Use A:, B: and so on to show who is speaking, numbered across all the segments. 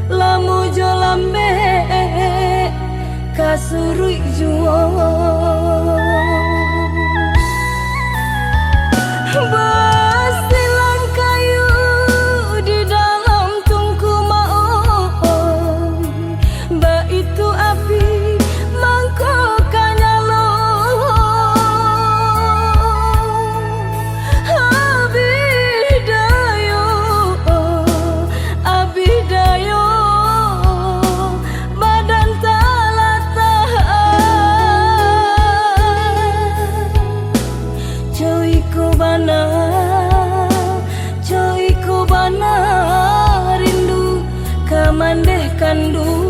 A: lamu jo lambe kasurui juo basilang kayu di dalam tungku maong ba itu api mangkok nyalo abidayo badan talatah coy ku bana rindu kamandeh kandu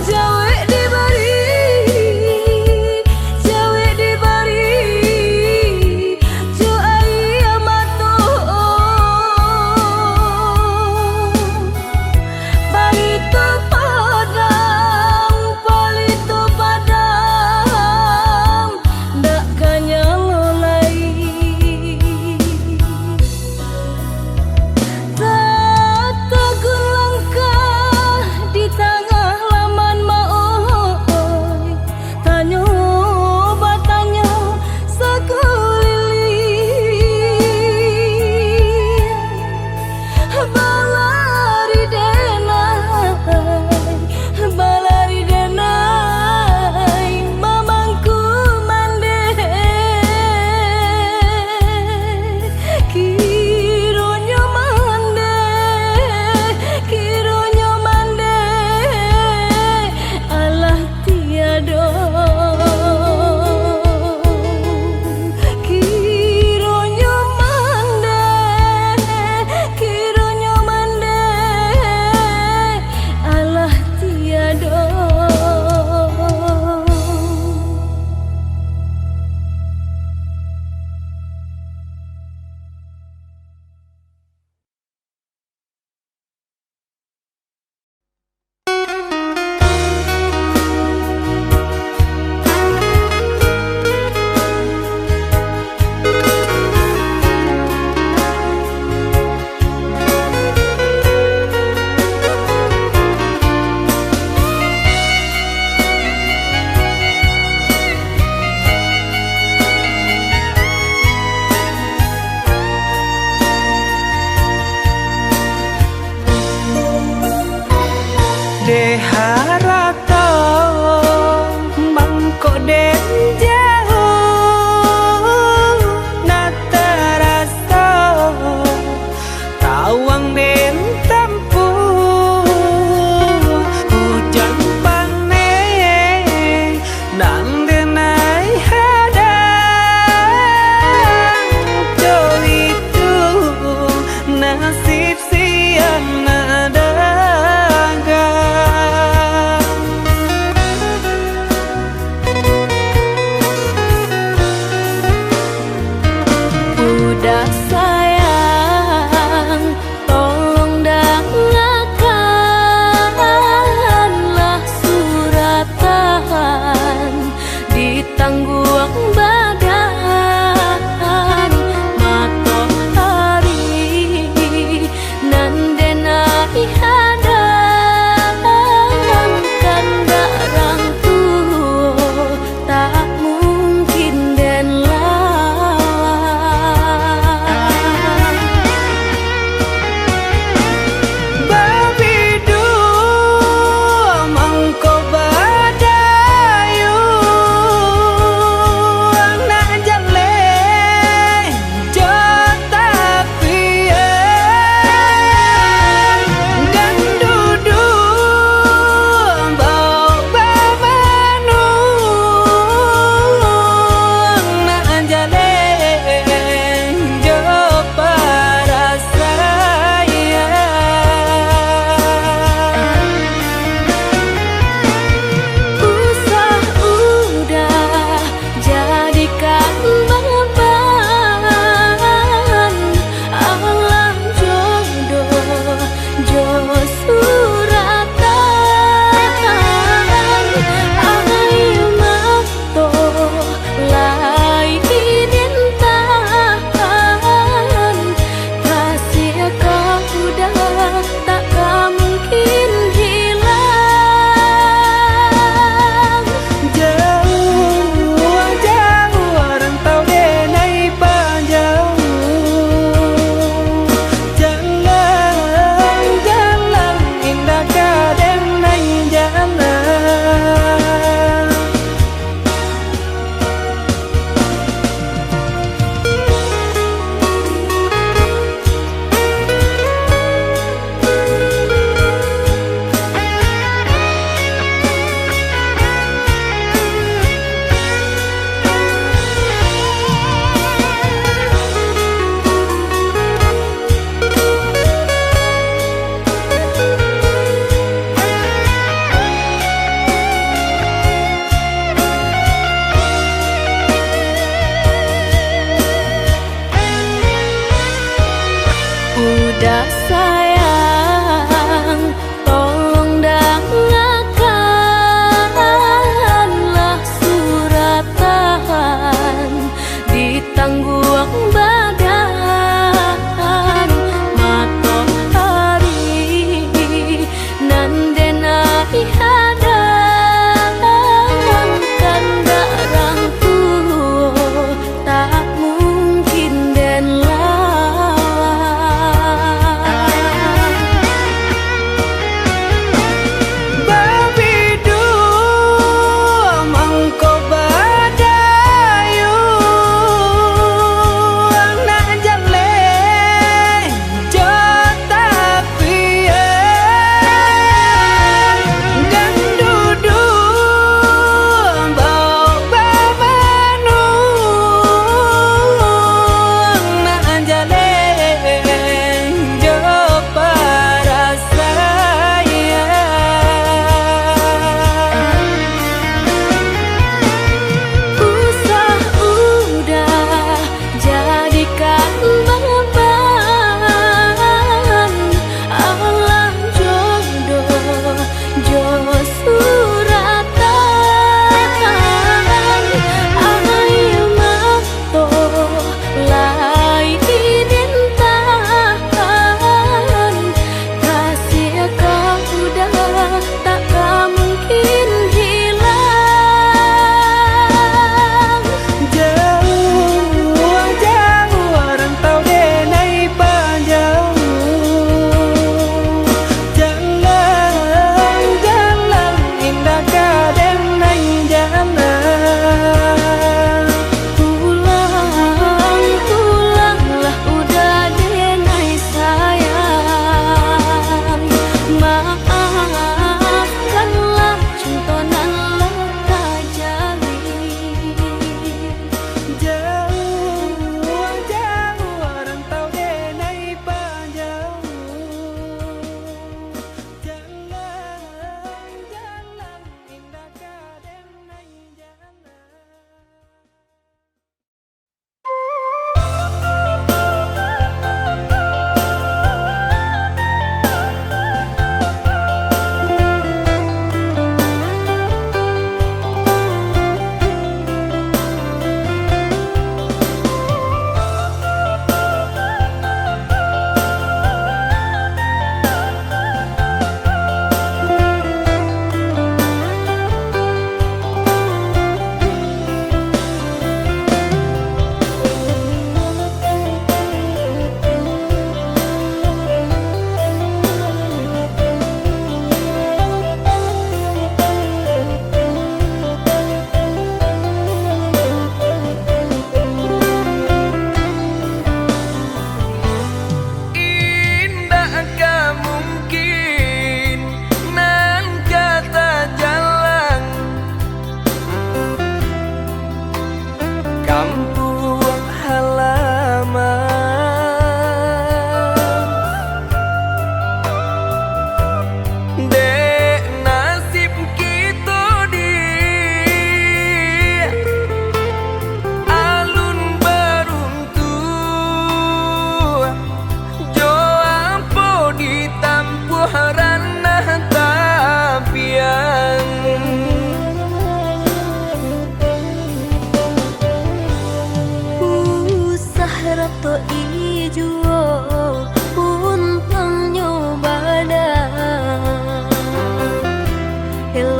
A: jauh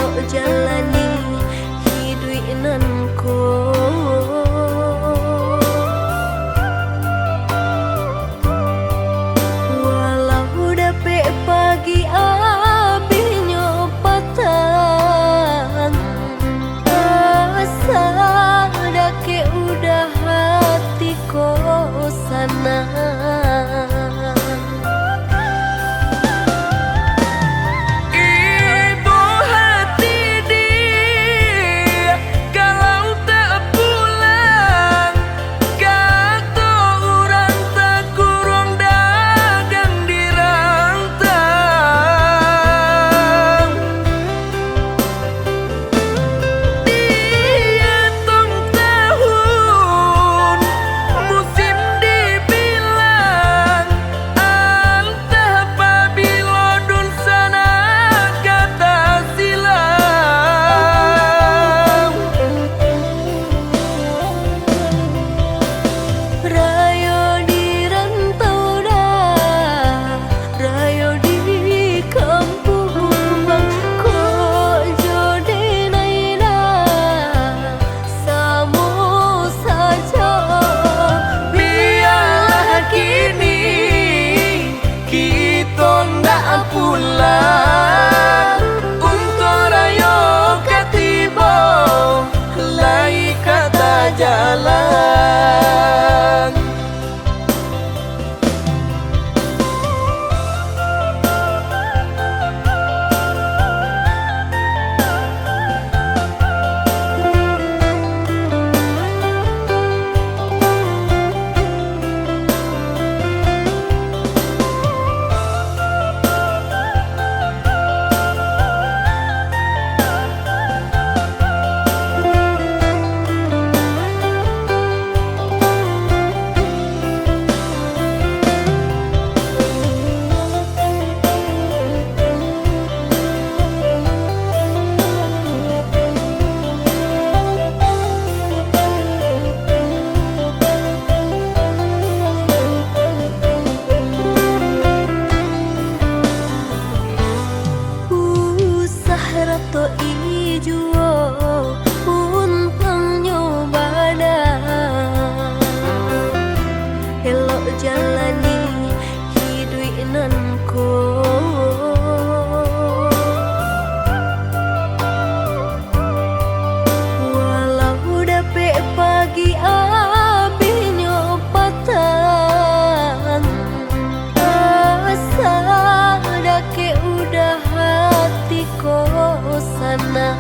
A: elok jalani hidup nanko. Walau dapet pagi abi nyopatan, asa dake udah hati kosana. Pulang untuk rayo ketibo lai kata jalan. Rato ijuo untang nyobada elok jalani hidup nanko. Walau dapet pagi abi nyopatan, asa dake udah hati kosana.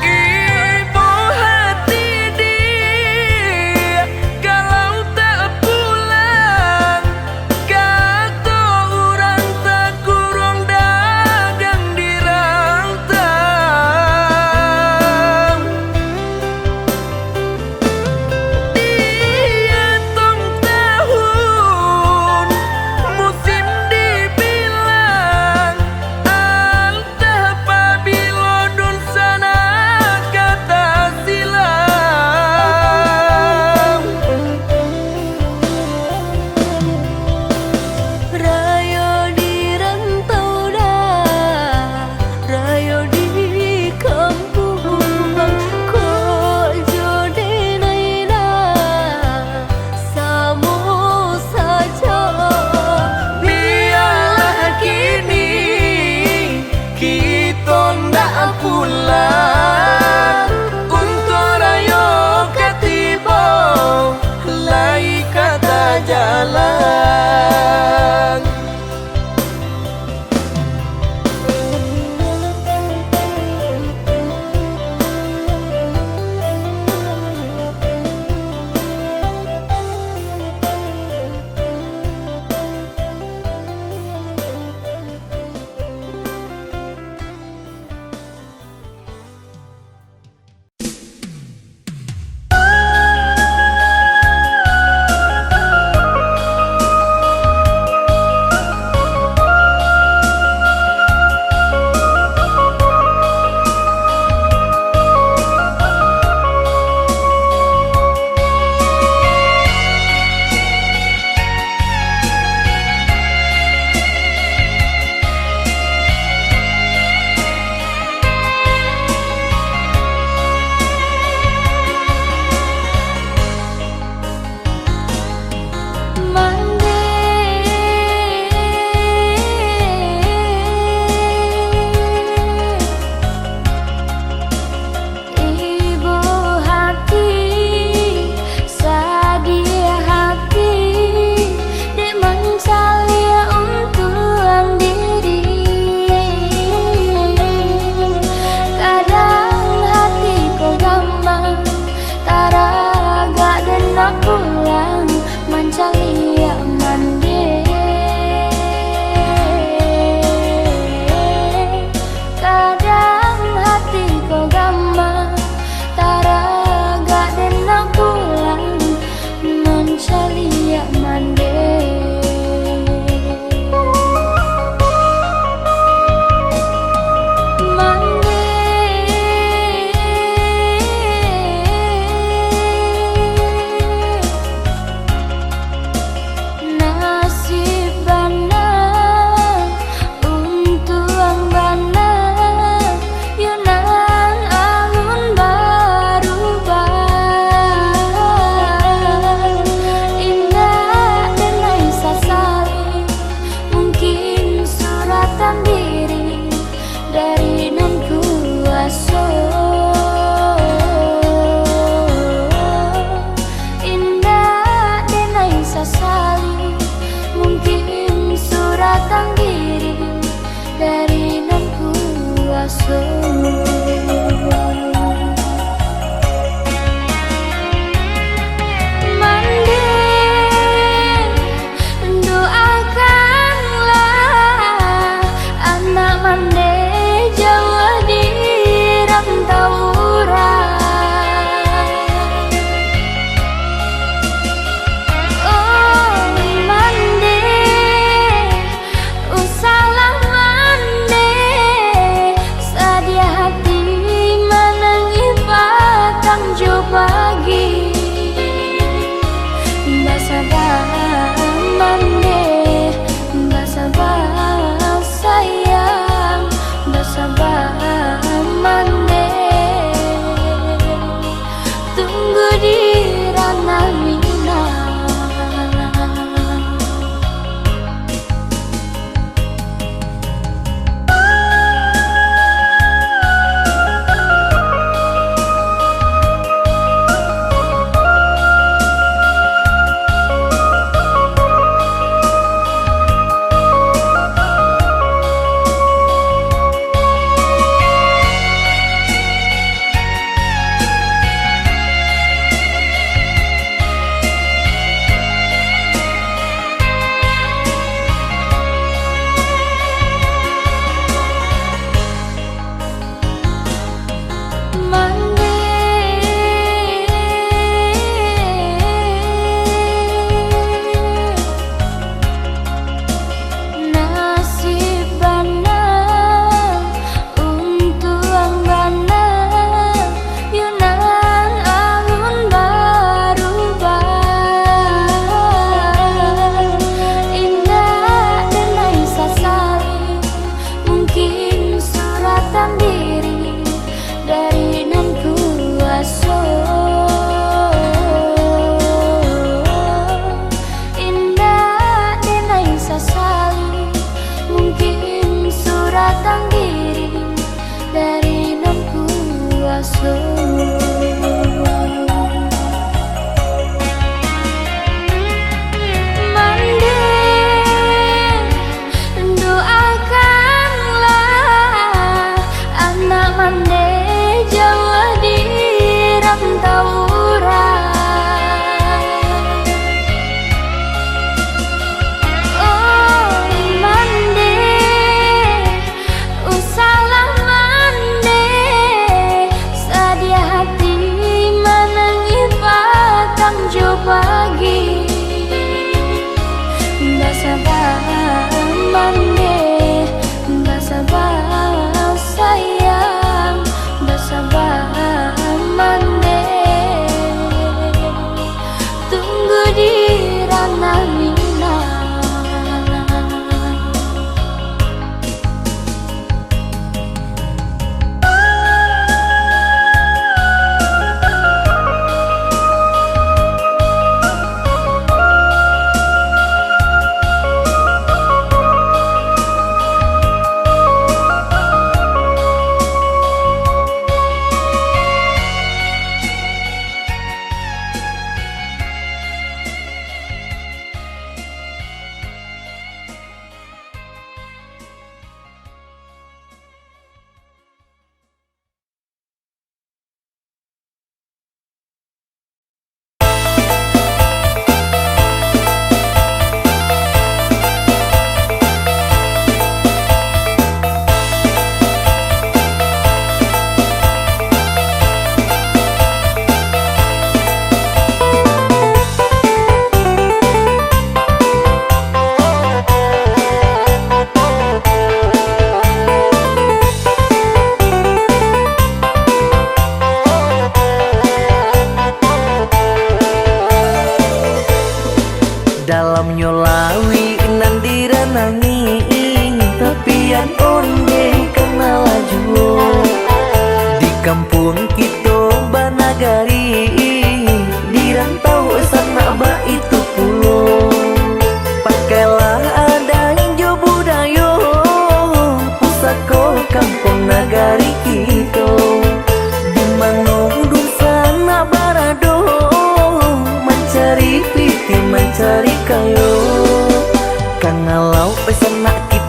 A: Ibu hati dia kalau tak pulang, kata orang tak kurang dagang di rantau. Dia tong tahun musim dibilang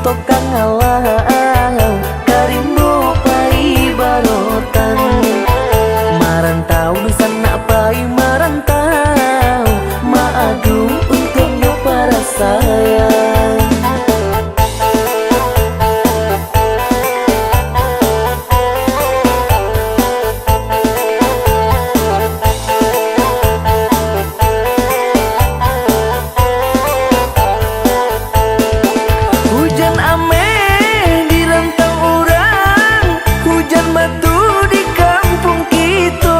A: kita kang ngalau karimbo pai barotan marantau di sana pai marantau maadu untuknya para sayang. Hujan ame di rantau orang, hujan batu di kampung kita,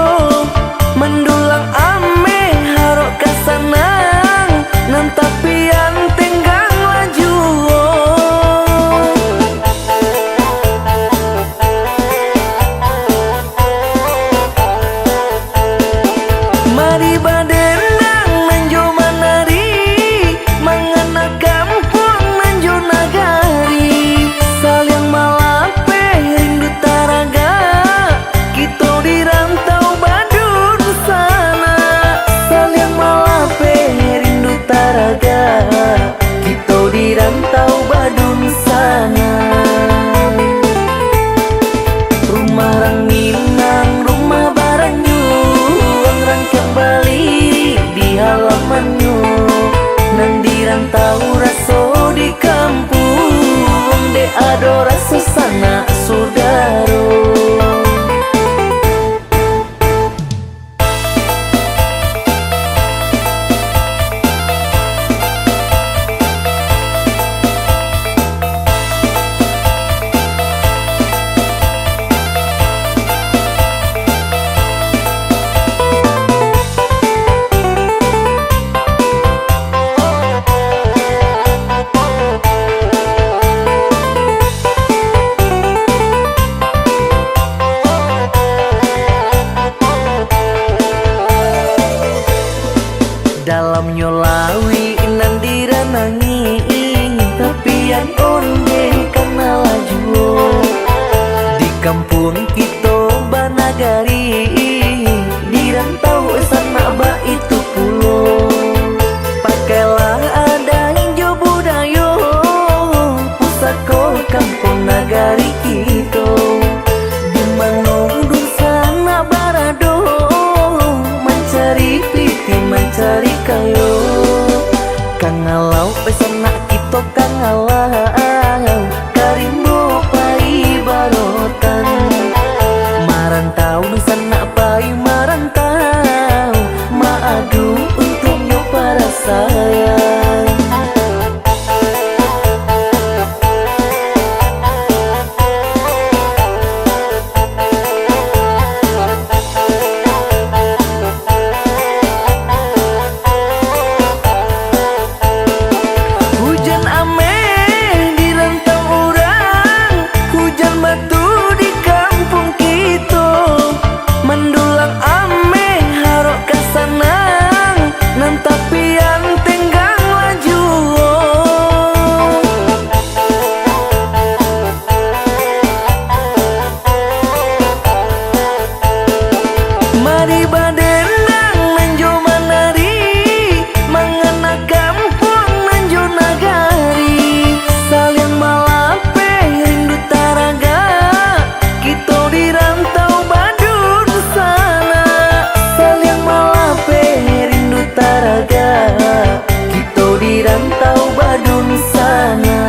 A: mendulang ame harok kasanang, nan tapian tenggang laju. Mari badendang nanjo manari, mangana kampung nanjo nagari, saling malape rindu taraga, kita di rantau badun sana. Saling malape rindu taraga, kita di rantau badun sana. Rumah ranginang, rumah baranyu, orang kembali di halamannya, nan di rantau raso di kampung, de ado rasa sana saudaro. Dalam nyolawi nan diranangi, tapi yang onde karena laju di kampung kita banagari, di rantau sana ba itu pulau. Pakailah ada hijau budaya, pusako kampung nagari kita, di manungdung sana barado, mencari piti mencari kayo, kang ngalau pesona kita kang ngalau karimbo pai barotan marantau di sana pai marantau maadu untuknya para sayang. Hujan ame di rantau orang, hujan batu di kampung kita, mendulang ame harok kasanang, nan tapian tenggang laju. Mari badendang nanjo manari, mangana kampung nanjo nagari, saling malape rindu taraga, kita di rantau badun sana. Saling malape rindu taraga, kita di rantau badun sana.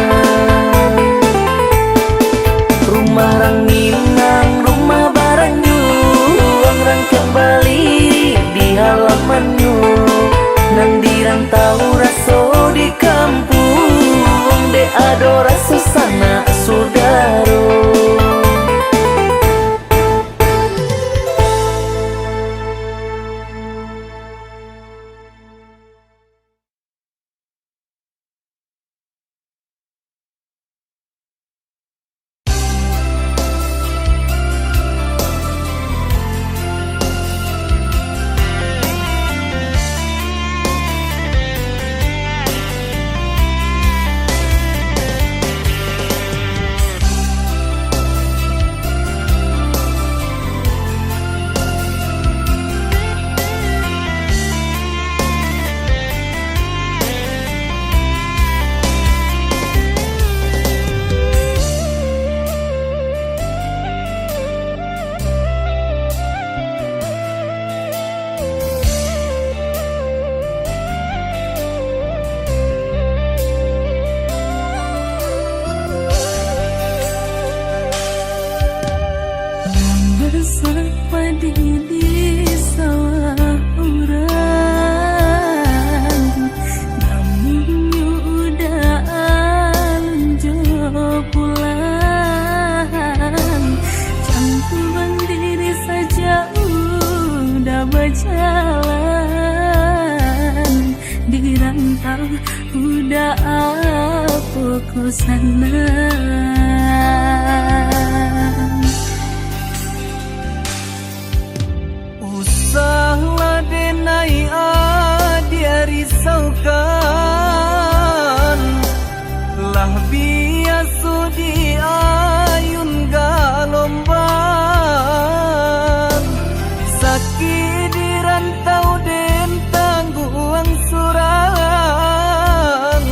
A: Rumah ranginang, rumah baranyu, orang kembali di halamannya, nan di rantau raso di kampung, de ado rasa sana saudaro.
B: padi di sawah orang, namun udah alunjo pulang. Cantuman diri saja udah berjalan, di rantau udah apa ku sana.
A: Usahlah denai dia risaukan, lah biasa di ayun galombang. Sakit di rantau den tangguang surang,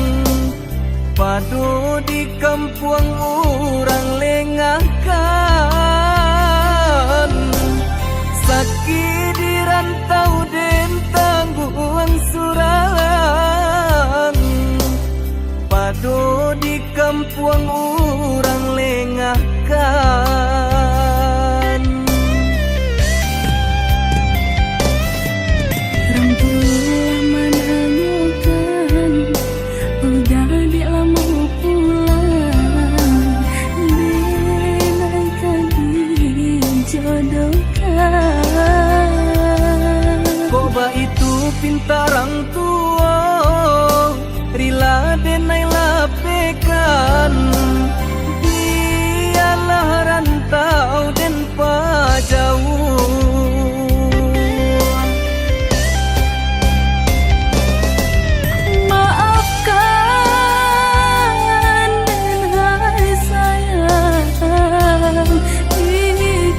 A: padu di kampung orang lengahkan. Sakit di rantau den tangguang surang, padu di kampung orang lengahkan.
B: Rangkulah menanyakan, udah dilama pulang, denaikan dijodohkan.
A: Koba itu pintarang tua, rila denai lapekan. Dialah rantau den pajauh.
B: Maafkan dan hai sayang,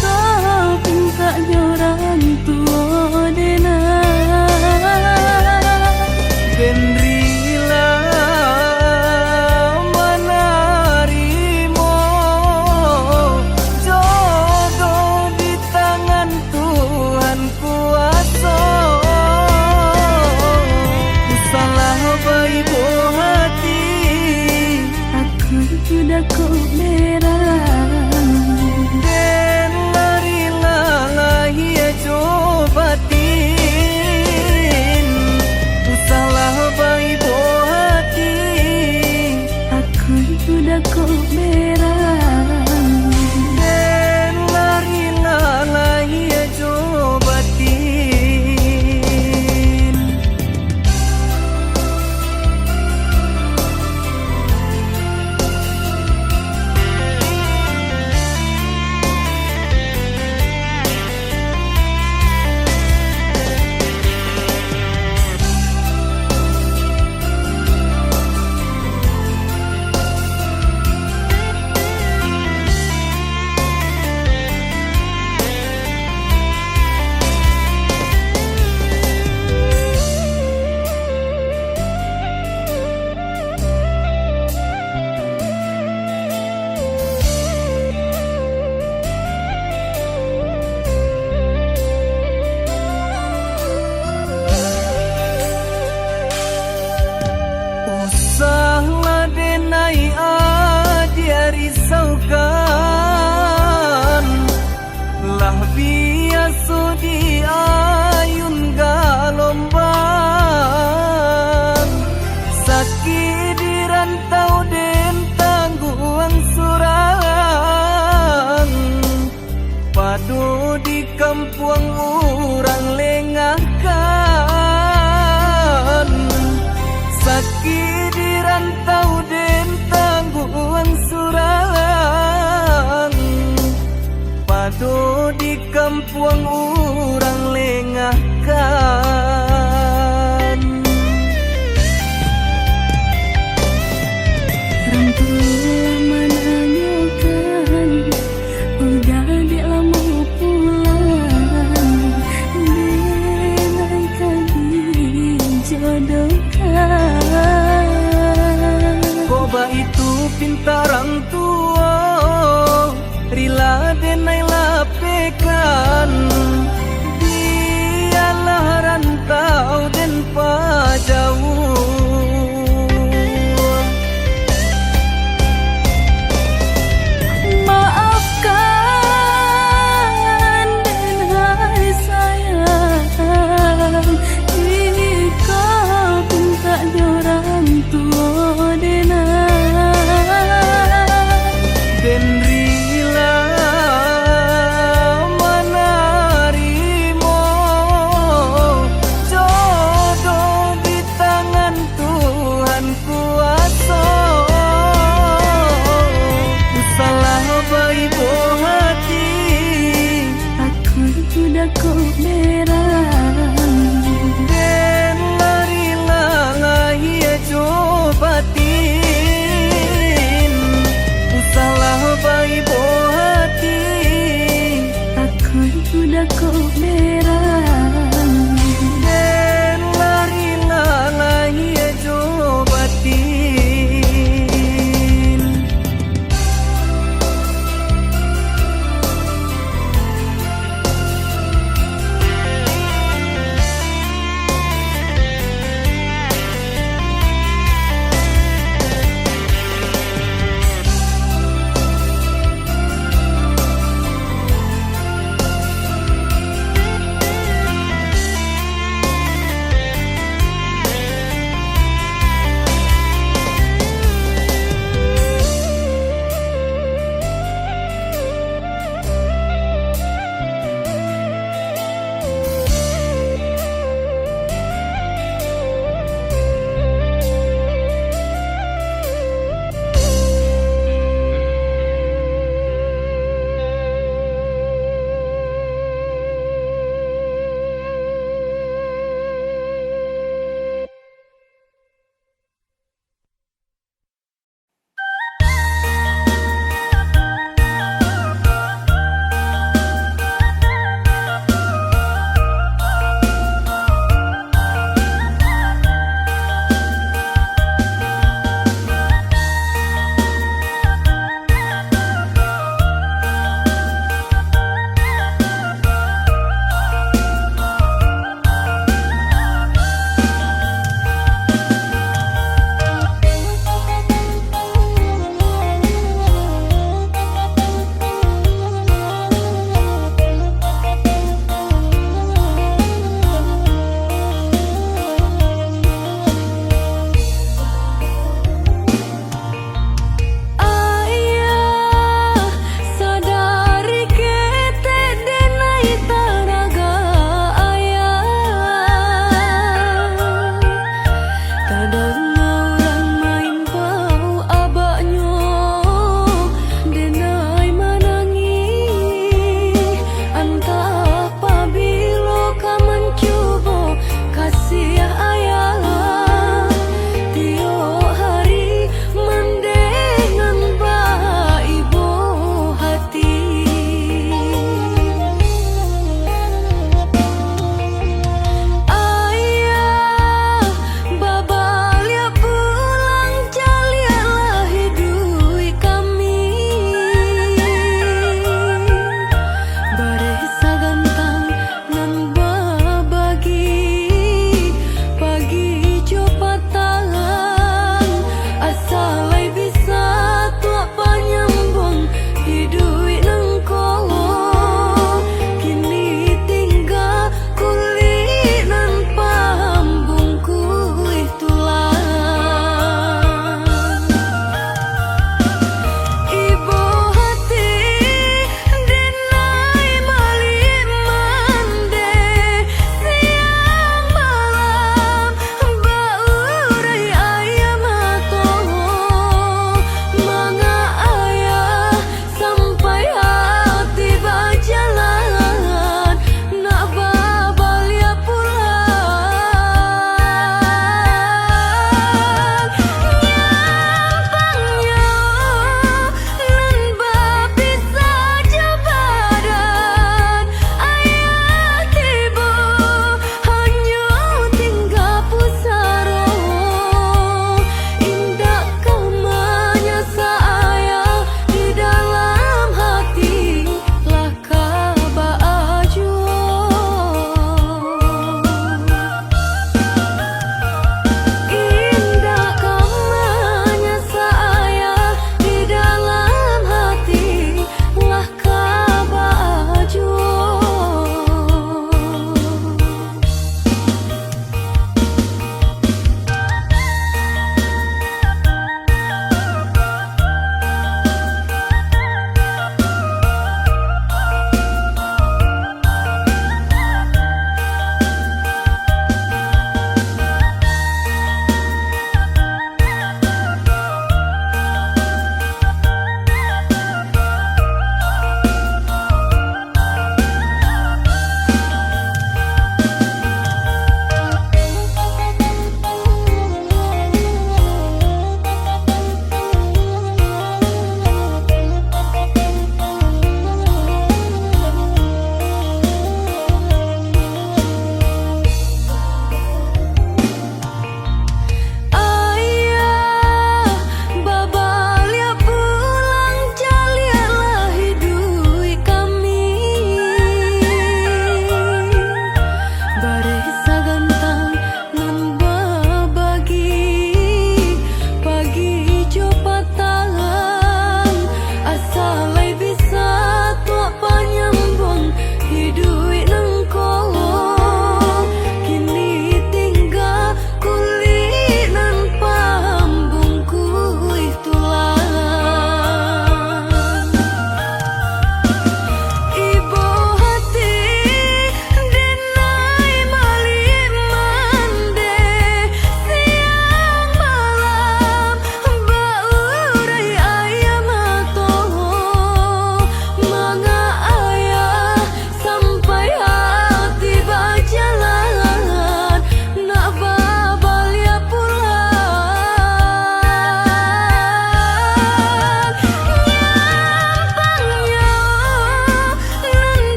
B: kau pinta orang tua denai.
A: Den rila menerimo jodoh di tangan Tuhan kuasa. Salah baik hati,
B: Aku sudah kau merah,
A: den larilah lahir cobatin. Salah baik hati,
B: aku sudah kau merah.
A: den larilah lahir cobatin. Usahlah denai dia risaukan, lah biasa di ayun galombang. Sakit di rantau den tangguang surang, padu di kampung orang lengahkan. Sakit di rantau den tangguang surang, padu di kampung orang lengahkan.
B: Rangkulah menanyakan, udah dilama pulang, denaikan dijodohkan.
A: Koba itu pintarang tua, rila denai lapekan. Dialah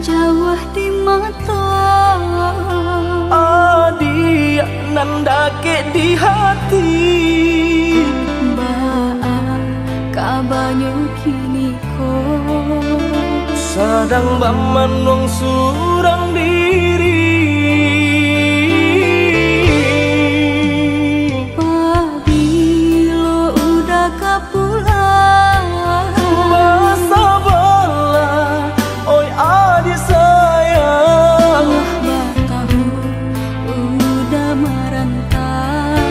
B: jawah di mata,
A: adi nandake di hati.
B: Baa kabanyo kini ko,
A: Sadang bamanong surang diri.
B: Pabilo udah kapulang,
A: Basa bala, oi adi sayang.
B: batahu udah merantau.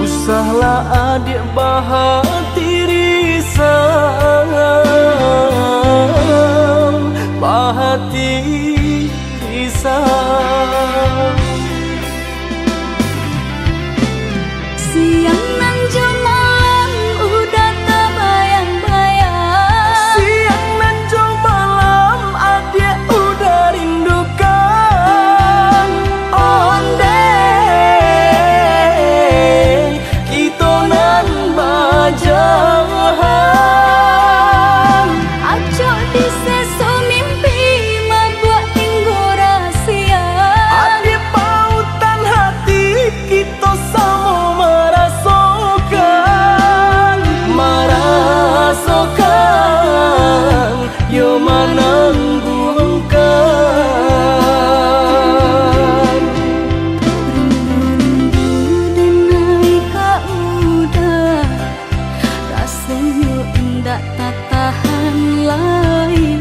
A: Usahlah adik bahati risang, bahati risang.
B: Siang nan malam udah terbayang-bayang.
A: Siang nan jo malam adik udah rindukan. Onde kita nan bajahan.
B: Acok di seso mimpi membuat tinggal rahasia.
A: Adik pautan hati kita sama merasakan, yo menangguhkan.
B: Rindu-rindu denai kak udah, rasanya indah tak tahan lagi.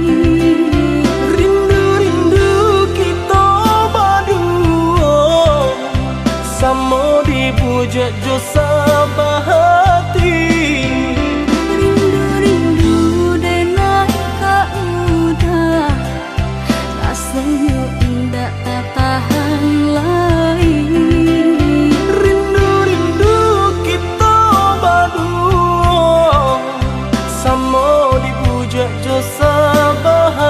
A: Rindu-rindu kita berdua, sama dibujuk jo sabahati.
B: Rindu-rindu denai kak udah, rasanya indah tak tahan lagi.
A: Rindu-rindu kita berdua, sama dibujuk jo sabahati.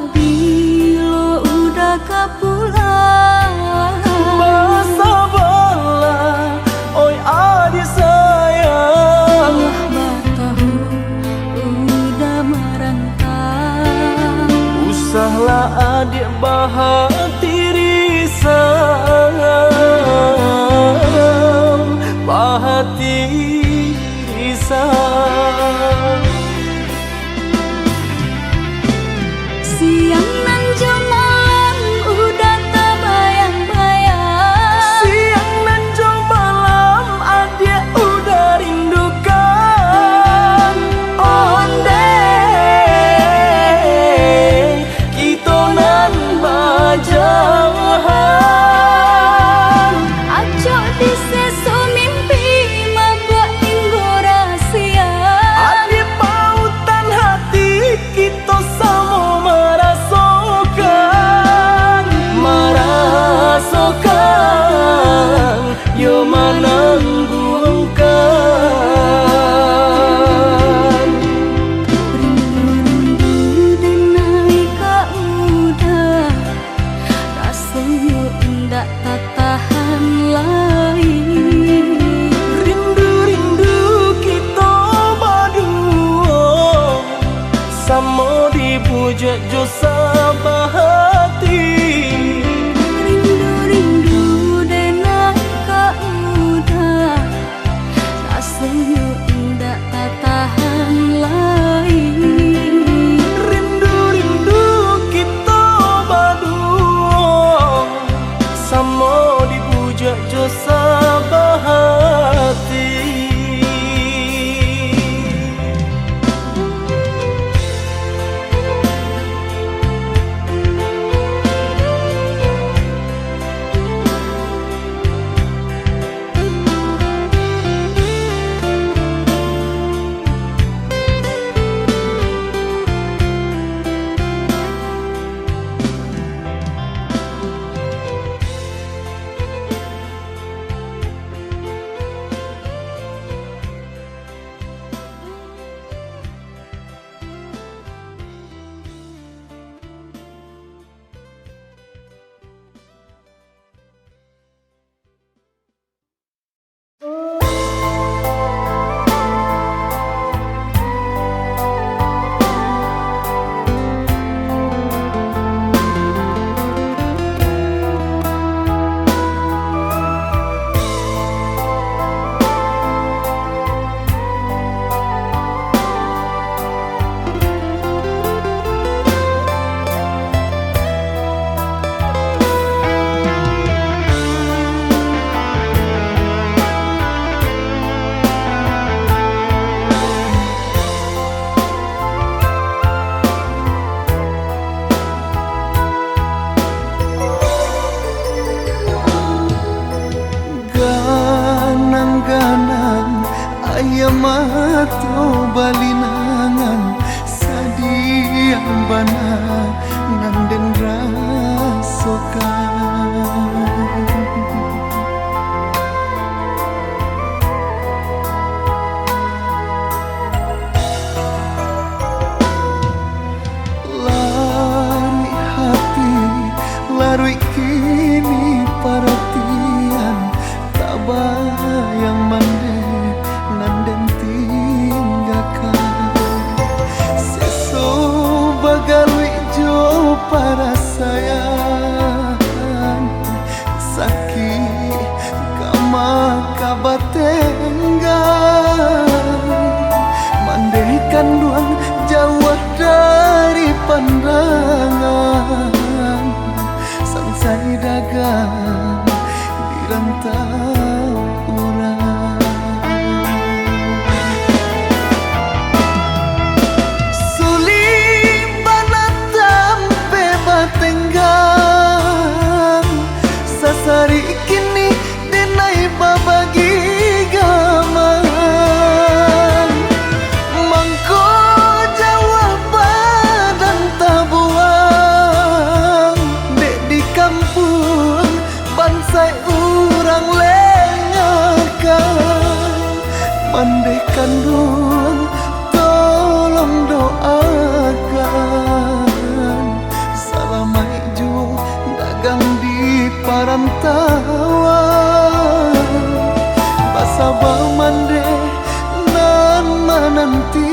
B: Pabilo udah kapulang,
A: Basa bala, oi adi sayang.
B: batahu udah merantau.
A: Usahlah adik bahati risang, bahati risang.
B: Siang nan malam udah terbayang-bayang.
A: Siang nan jo malam adik udah rindukan. Onde kita nan bajahan.
B: Acok di seso mimpi membuat tinggal rahasia.
A: Adik Yamato balinangan sadiang bana nanden rasokan lari hati larui kini perhatian tak bayang mande nanden tinggalkan seso bagalui jo para sayang sakit kama kabatenggan mandaikan duang jauh dari pandangan sansai dagang di rantau orang sulit banatam pe batenggang sasari kini denai babagi gamang mangko jawab badan tabuang dek di kampung bansai urang lengakan mandaikan duang tolong doakan salamai jo dagang di parantauan basabah mande nan menantikan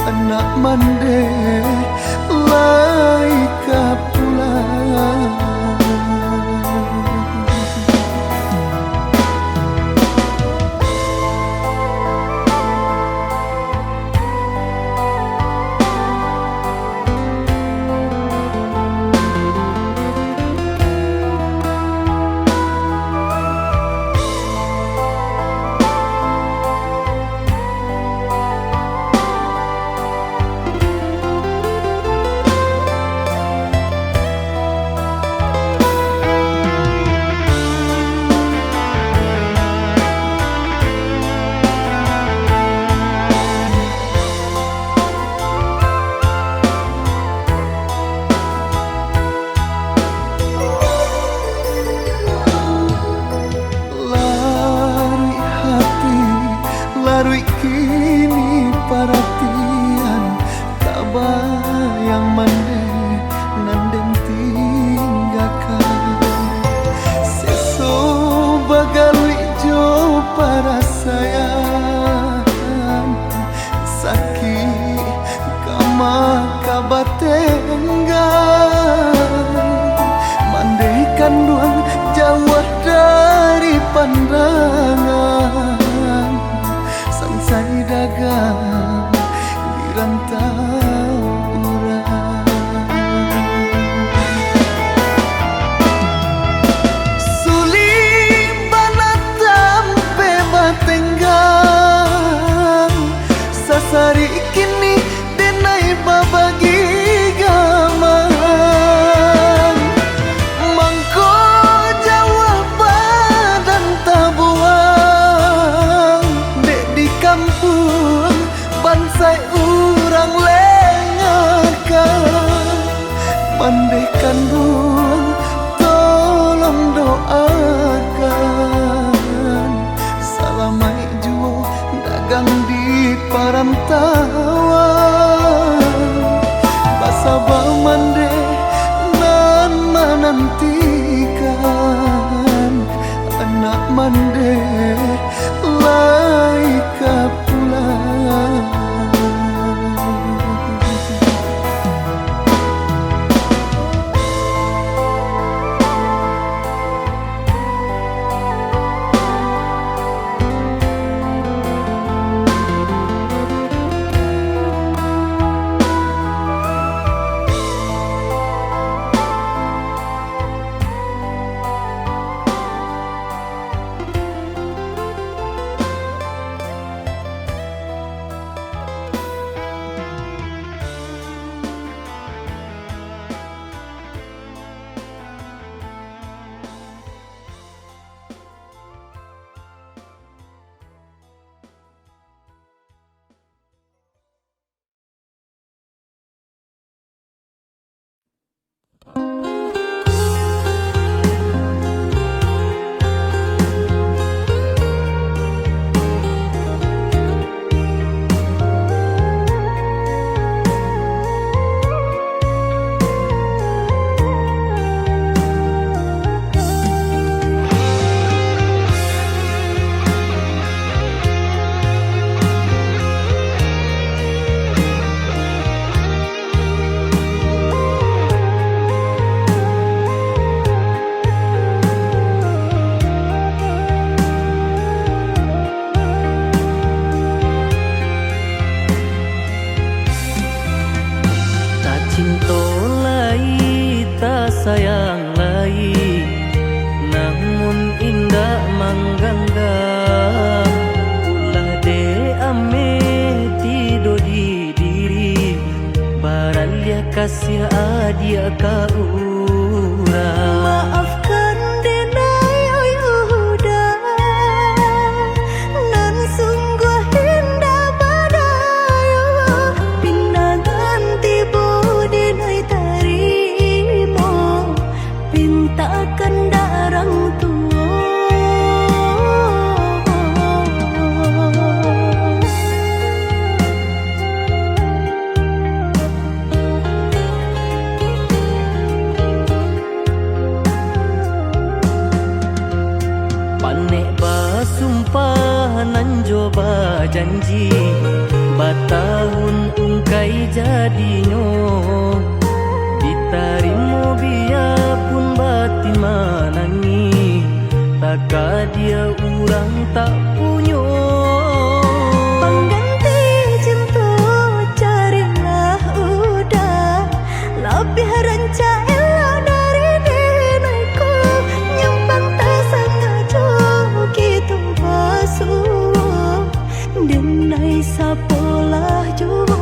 A: anak mande laika pulang larui kini perhatian tak bayang mande nanden tinggalkan seso bagalui jo para sayang sakit kama kabatenggan mandaikan duang jauh dari pandangan sansai dagang di rantau orang sulit banatam pe batenggang sasari kini denai babagi gamang mangko jawab badan tabuang kampung bansai urang lengakan mandaikan duang tolong doakan salamai juo dagang di parantauan basabah mande nan menantikan anak mande laika pulang adia ka urang.
B: Maafkan denai oi udah, nan sungguh indah badayo. Pindah ganti budi denai tarimo, pintakan darang tua.
A: Panek basumpah nan coba janji, batahun ungkai jadinyo. Ditarimo biarpun batin manangi, taka dia urang tak punyo.
B: Pengganti cinta carilah udah, lebih ranca elok dari denaiku. Nyempang tak sengaja gitu basuh, denai sapolah jua.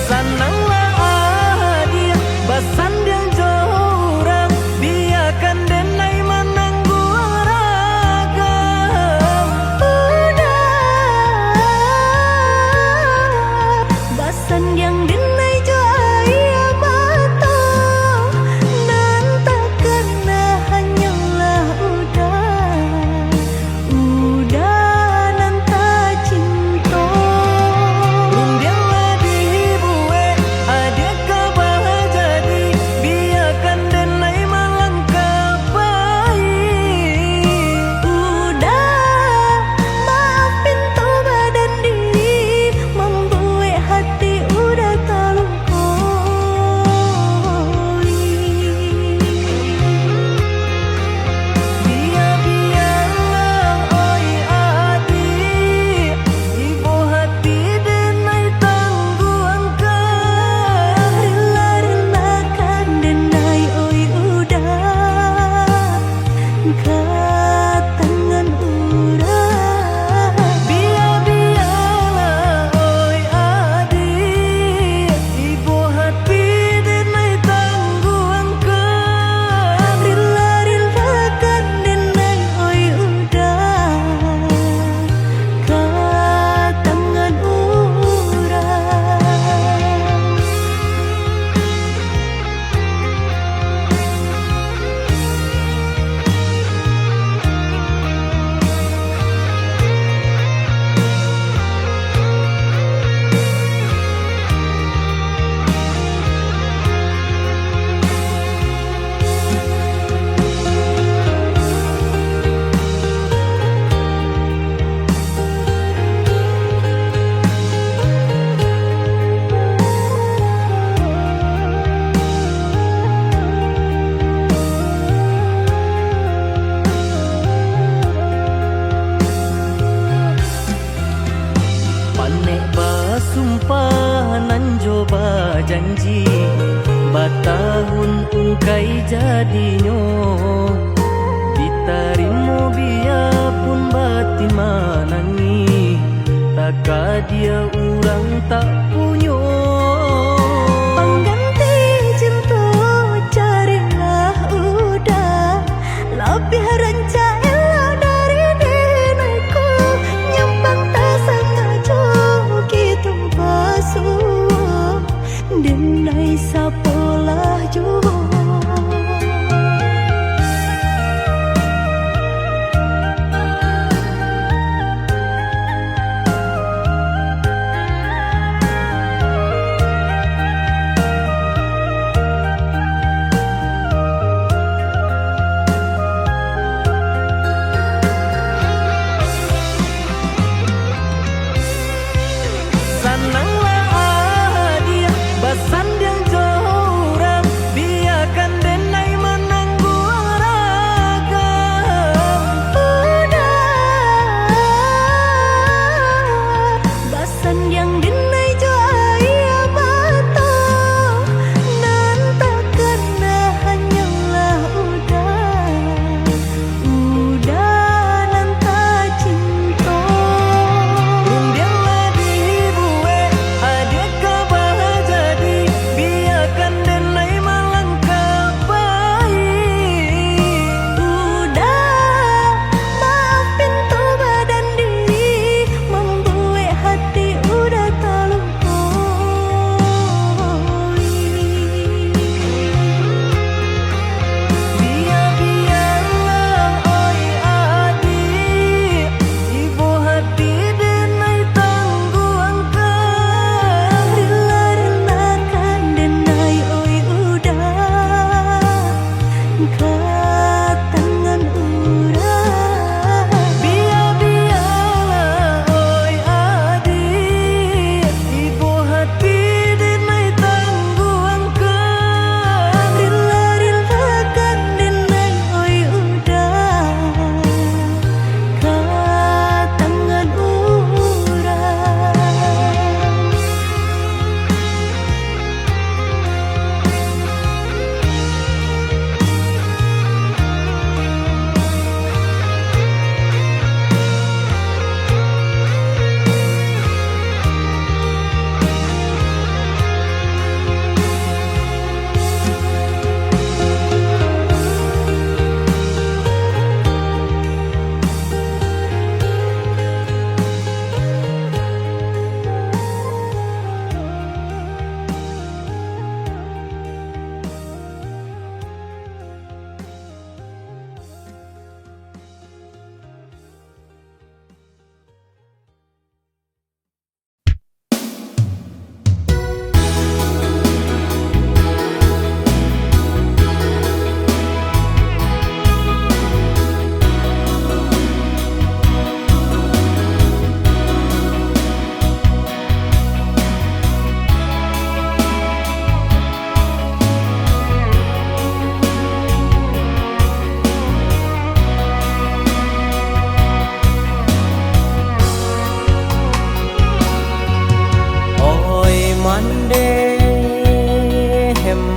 A: Sananglah adia basandang jorang, biarkan denai menanggu ragam.
B: Udah basan yang denai jaya mata, nan takkan hanyalah udah nan tak cinta.
A: Undianlah dibue adia kabah jadi, biarkan denai melangkah baik.
B: Udah maafin tu badan diri, membuat hati udah terlukai.
A: Biarlah oi adik, ibu hati denai tangguhkan.
B: Rela-relakan denai oi udah, ke tangan urang.
A: Biarlah oi adik, ibu hati denai tangguhkan.
B: Rela-relakan denai oi udah, ke tangan urang.
A: Panek basumpah nan coba janji, batahun ungkai jadinyo. Ditarimo biarpun batin manangi, taka dia urang tak punyo.
B: Pengganti cinta carilah udah, lebih ranca elok dari denaiku. Nyempang tak sengaja gitu basuh, denai sapolah jua.
A: Sananglah adia basandang jorang, biar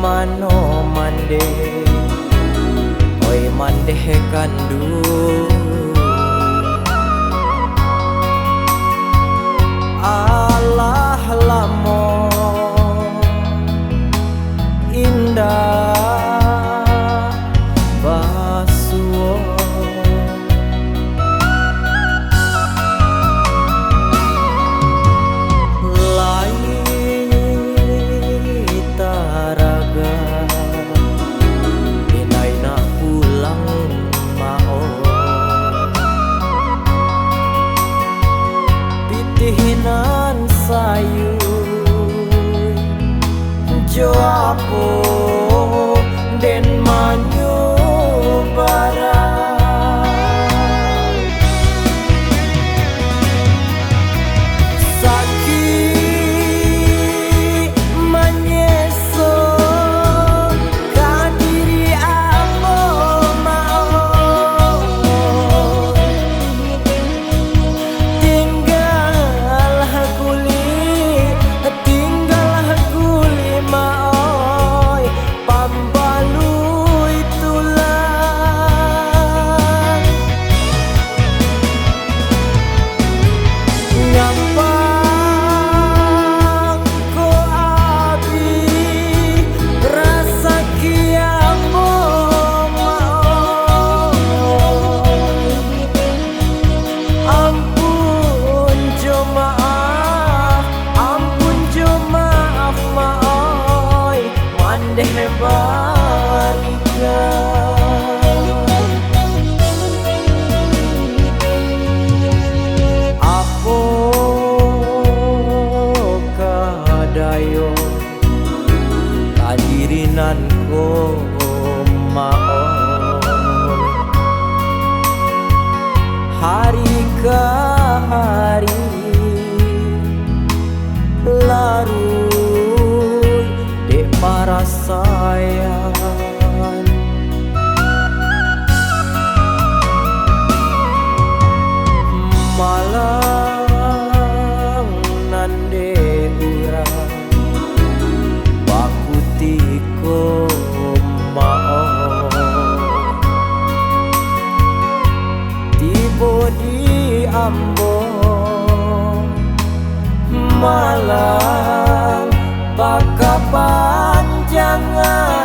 A: mano mande oi mande kandu Allah lamo indah basuo hinan sayu jo apo den manyu barang saki manyeso kadiri amo mau kadirinan ko maoy hari ke hari larut dek para sayang malang nande urang bakutiko maoy tibo di Ambon malang pakapanjangan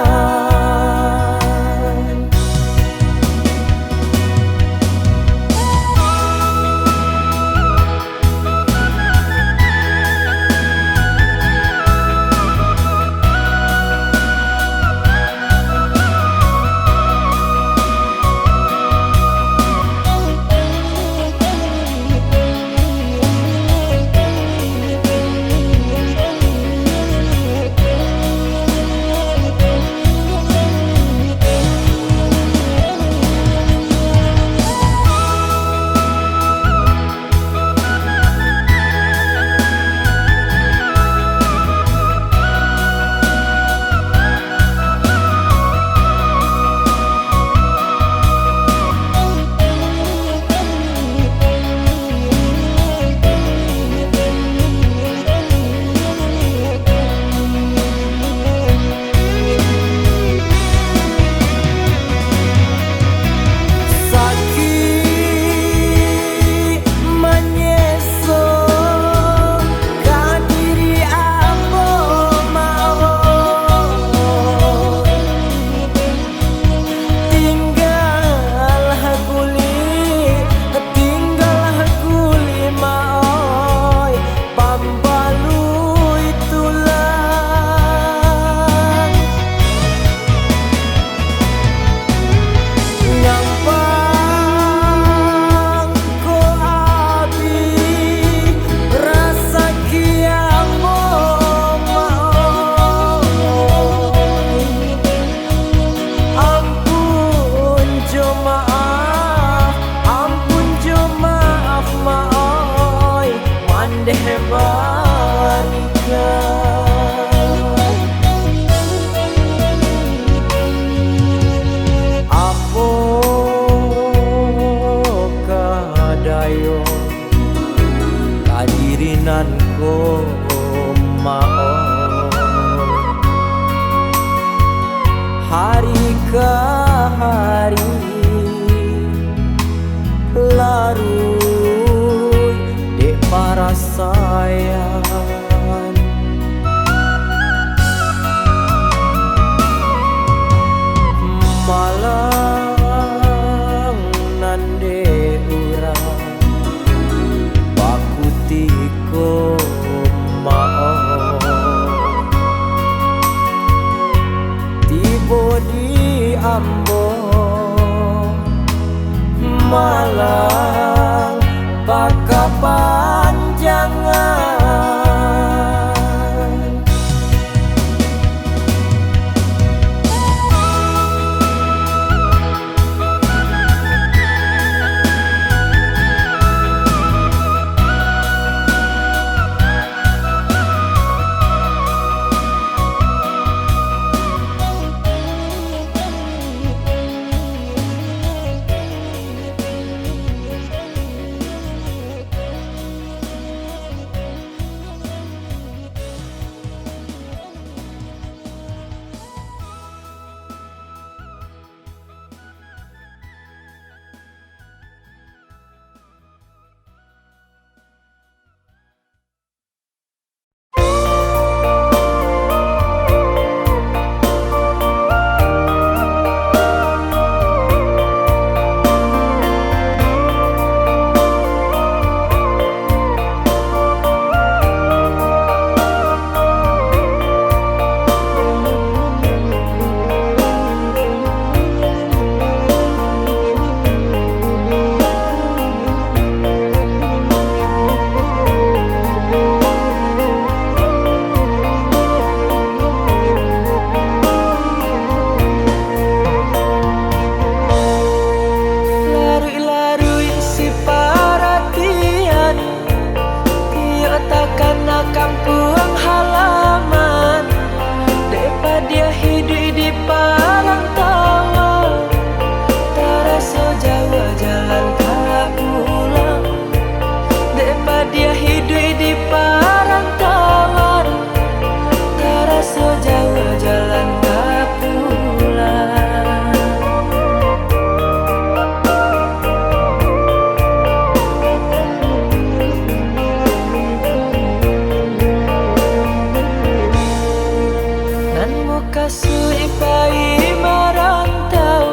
A: Kasui pai merantau,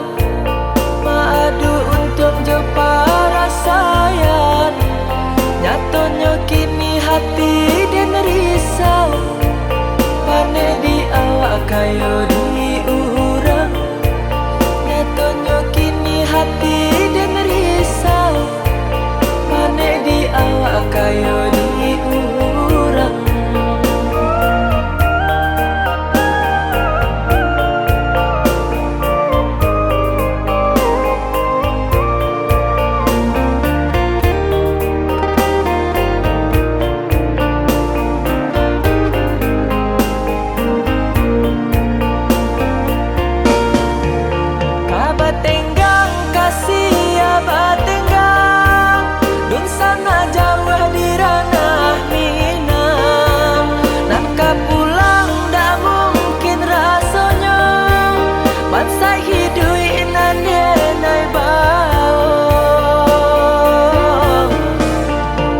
A: maadu untuk jo para sayang. Nyatonya kini hati dan risau, pane di awak kayo di urang. Nyatonya kini hati dan risau, pane di awak kayo di urang. Batenggang kasih ya batenggang, dun sana jauh di ranah Minang. Nak pulang dah mungkin rasanya, bangsa hidui nandenai bau.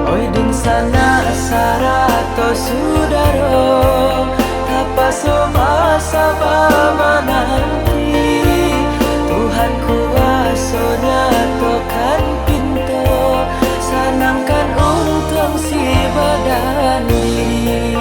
A: Oi dun sana sarato sudaro, tapaso masa nanti. Tuhan kuasa nyatakan pintu, sanangkan untung si badan diri.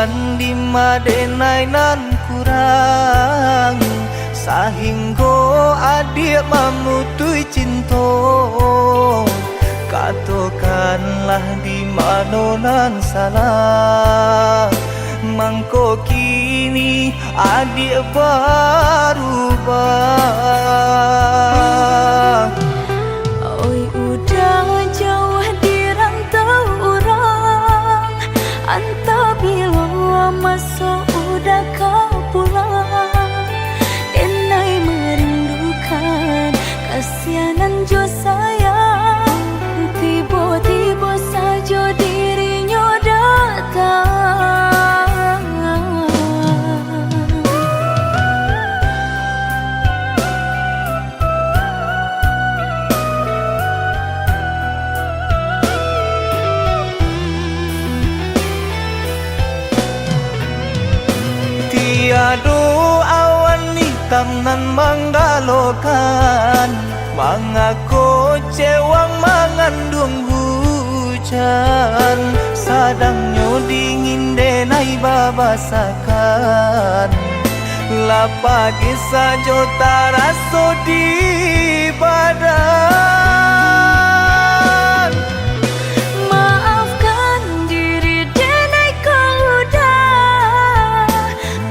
A: kan di madenai nan kurang sahingga adik memutui cinta katakanlah di mana nan salah mangko kini adik berubah.
B: Oi udah jauh di rantau orang, entah bila masa udah kau pulang. Enai merindukan kasihanan jo sayang, tiba-tiba saja dirinya datang.
A: Tiada awan hitam nan menggalokan mengaku cewang mengandung hujan sadangnya dingin denai babasakan lapagi saja taraso di badan.
B: Maafkan diri denai kau udah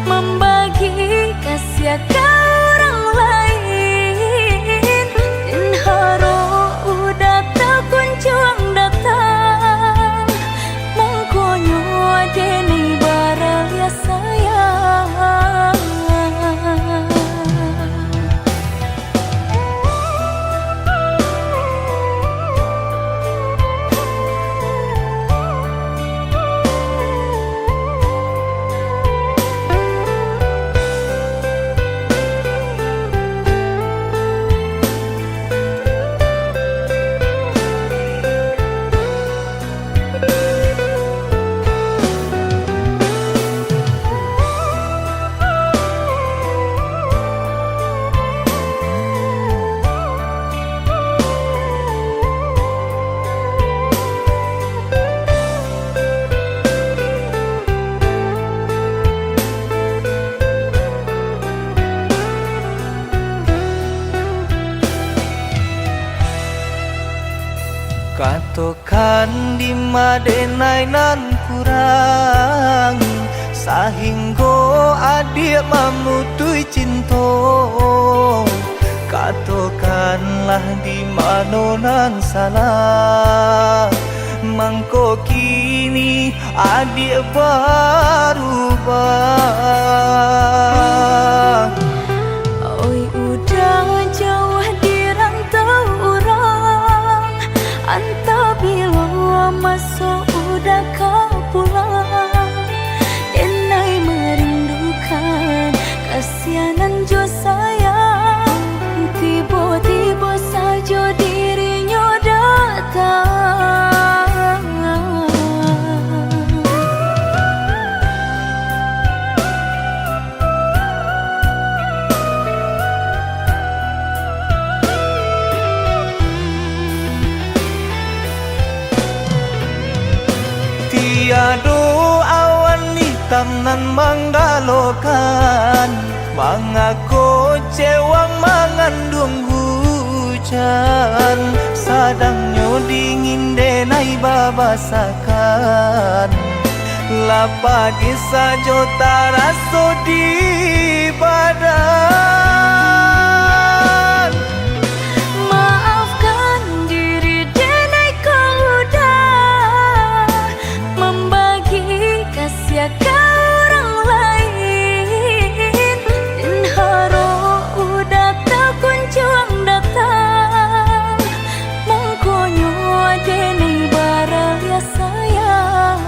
B: membagi kasih ke orang lain, dan haro udah tak kunjung datang mengkonyo denai baraya sayang.
A: Katakan di madenai nan kurang sahingga adik memutui cinta katakanlah di mana nan salah mangko kini adik berubah.
B: Oi udah jauh di rantau orang, entah bila masa udah kau pulang. Enai merindukan kasihanan jo sayang, tiba-tiba saja dirinya datang.
A: Tiada awan hitam nan menggalokan mengaku cewang mengandung hujan sadangnya dingin denai babasakan lapagi saja taraso di badan.
B: Maafkan diri denai kau udah membagi kasih ke orang lain, dan haro udah tak kunjung datang mengkonyo denai baraya sayang.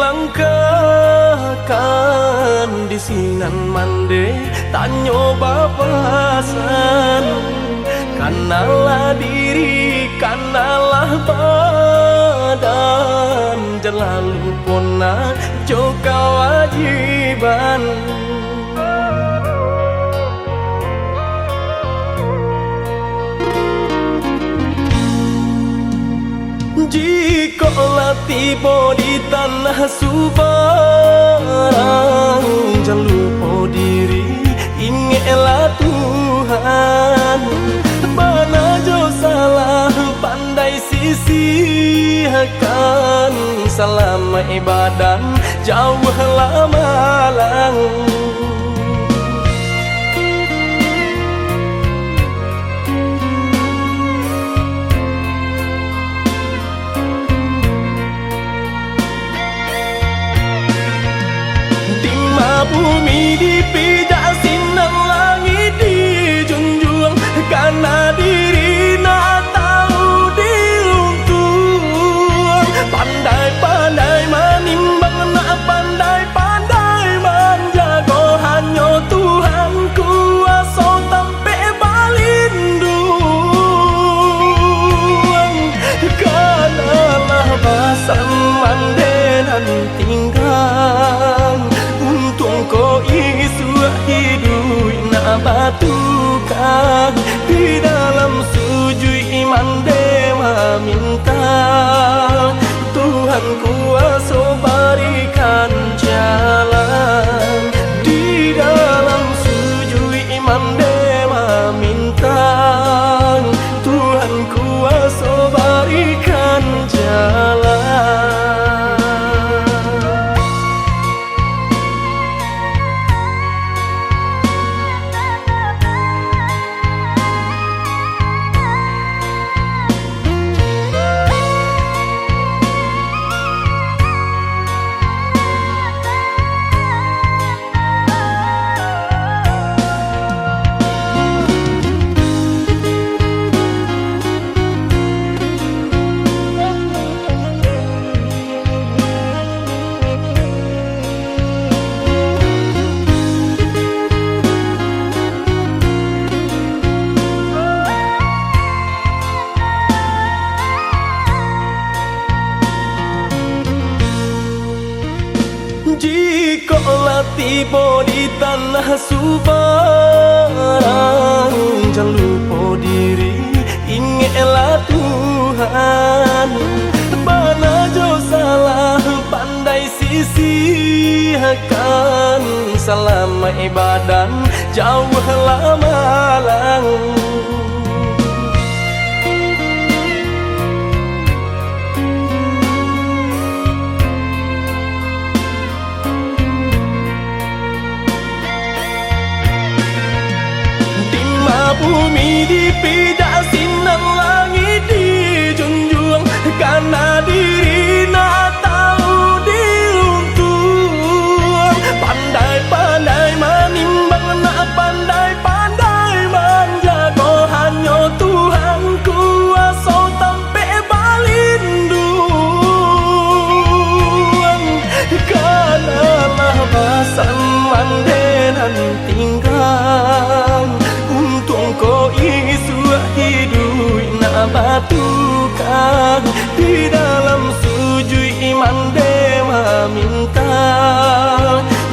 A: langkahkan di sinan mande tak nyoba pasan. Kanalah diri, kanalah badan, jangan lupa joka wajiban. Jikalau tiba di tanah Subarang, jangan lupa diri, ingatlah Tuhan. Mana jo salah pandai sisihkan, selama ibadah jauhlah malang. Bumi dipijak sinar langit dijunjung, karena diri nak tahu diuntung. Pandai-pandai menimbang, nak pandai-pandai menjaga, hanya Tuhan kuasa sampai balindung. Kanalah basan mandenan tinggal, ko isu hidup nak batukan di dalam sujud iman dewa minta Tuhan kuasa berikan jalan. Di dalam sujud iman dewa minta Tuhan kuasa berikan jalan. Jikalau tiba di tanah Subarang, jangan lupa diri, ingatlah Tuhan. Mana jo salah pandai sisihkan, selama ibadah jauhlah malang. Bumi dipijak sinar langit dijunjung, karena diri nak tahu diuntung. Pandai-pandai menimbang, nak pandai-pandai menjaga, hanya Tuhan kuasa sampai balindung. Kanalah basan mandenan tinggal, ko isu hidup nak batukan di dalam sujud iman dewa minta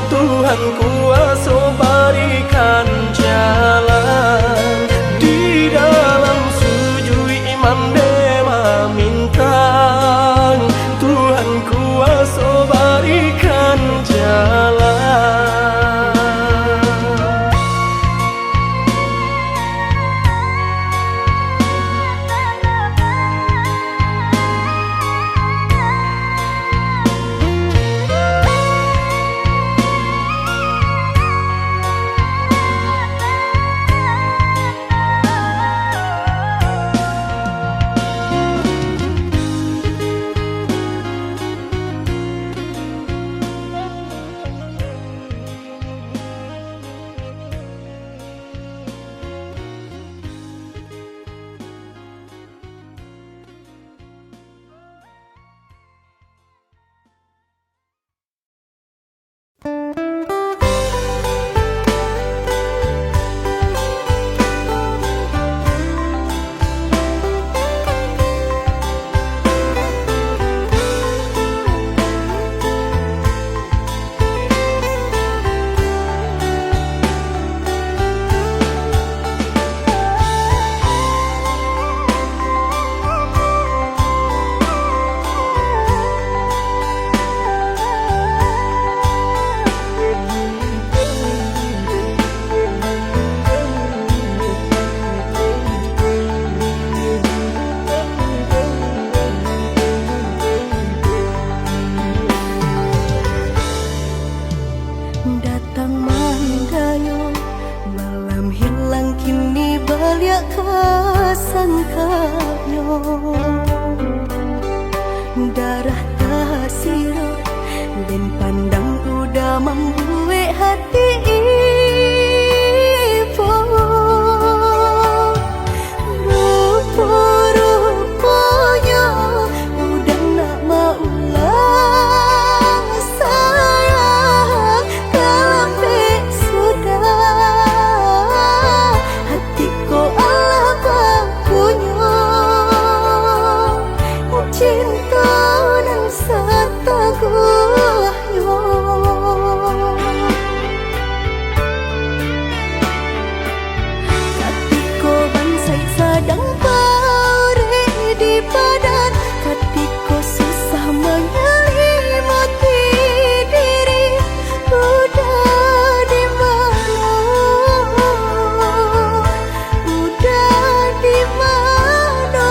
A: Tuhan kuasa berikan jalan. Di dalam sujud iman dewa minta Tuhan kuasa berikan jalan.
B: Darah tak sirut dan pandang udah membuat hati ibu. Rupa-rupanya udah nak maulang sayang, kalambik sudah hatiku Allah bakunya. Cinta nan setaguhnya, hatiku bansai sadang pare di badan, hatiku susah menyelimuti diri. Udah di mana? Udah di mana?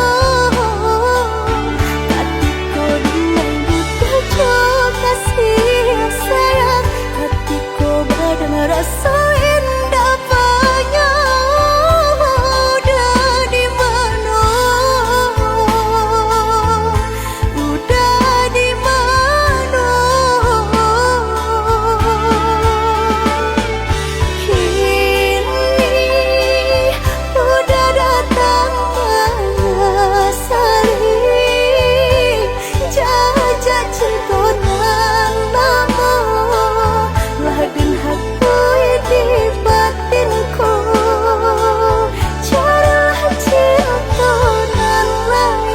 B: Hatiku dengan butuh kasih sayang, hatiku badan rasa indah banyak. Udah di mana? Udah di mana? Kini udah datang menyesali jajak cinta nan lama laden hakui di batinku. Carilah cinta nan lain.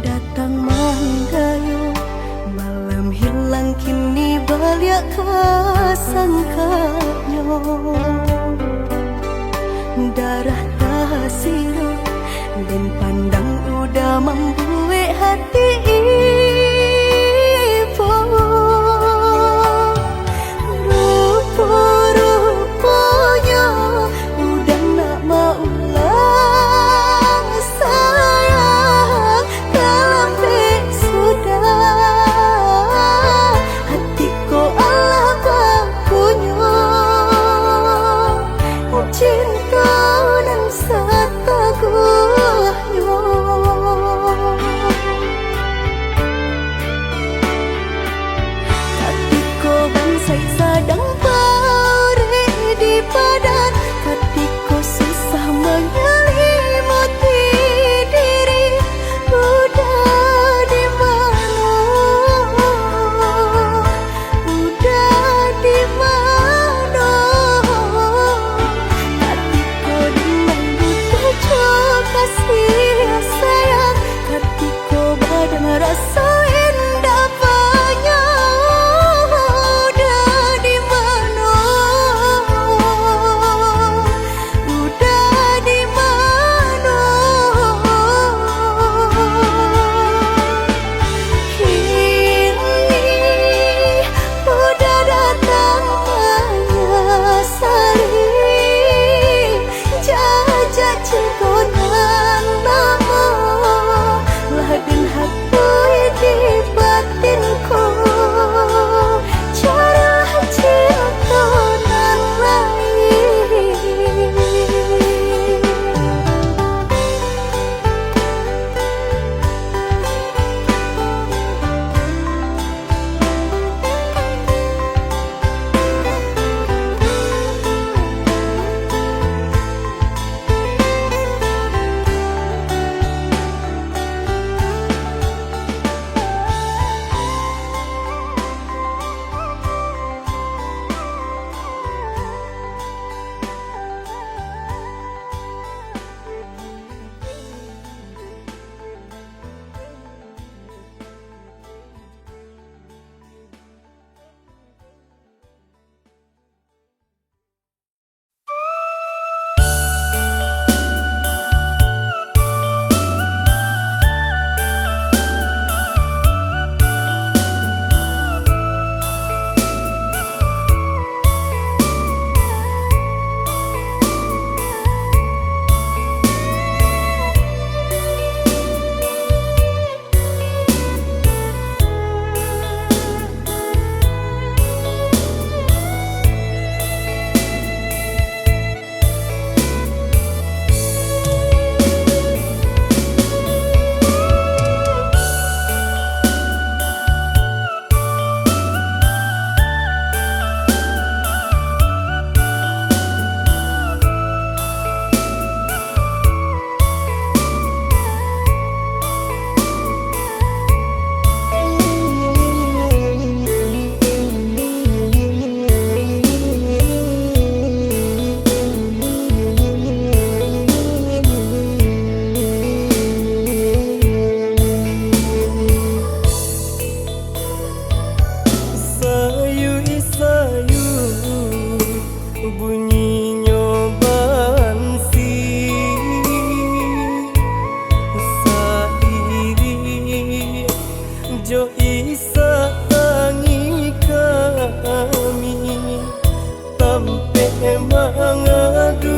B: Datang menggayu malam hilang, kini balik kesangkanya. Darah tak sirut dan pandang udah membuat hati ibu. Rupa-rupanya udah nak maulang sayang, kalambik sudah hatiku Allah bakunya. Cinta nan setaguhnya.
A: sampai mengadu